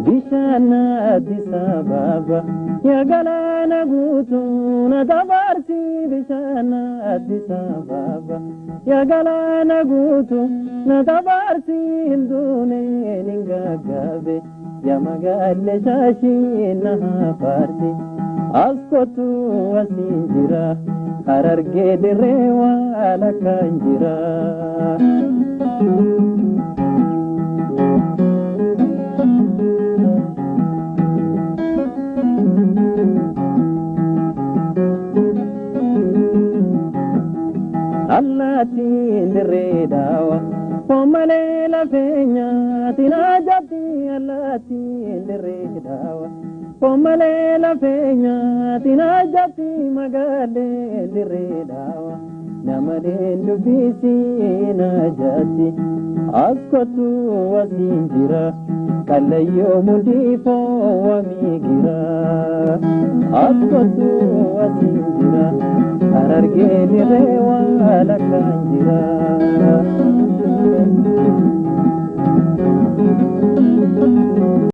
Bishana Addis Ababa ya galana gutuna tabarsi Bishana Addis Ababa ya galana gutuna tabarsi hindune ningagabe ya magalle shashi nafarsi askotu asinjira hararge direwa alakanjira Allati ndiredawa pomale la fenya tinajati allati ndiredawa pomale la fenya tinajati magale ndiredawa namade ndubisi najati askotu wasinjira kalayo mundifo wamigira askotu wasinjira hararge direwa alakanjira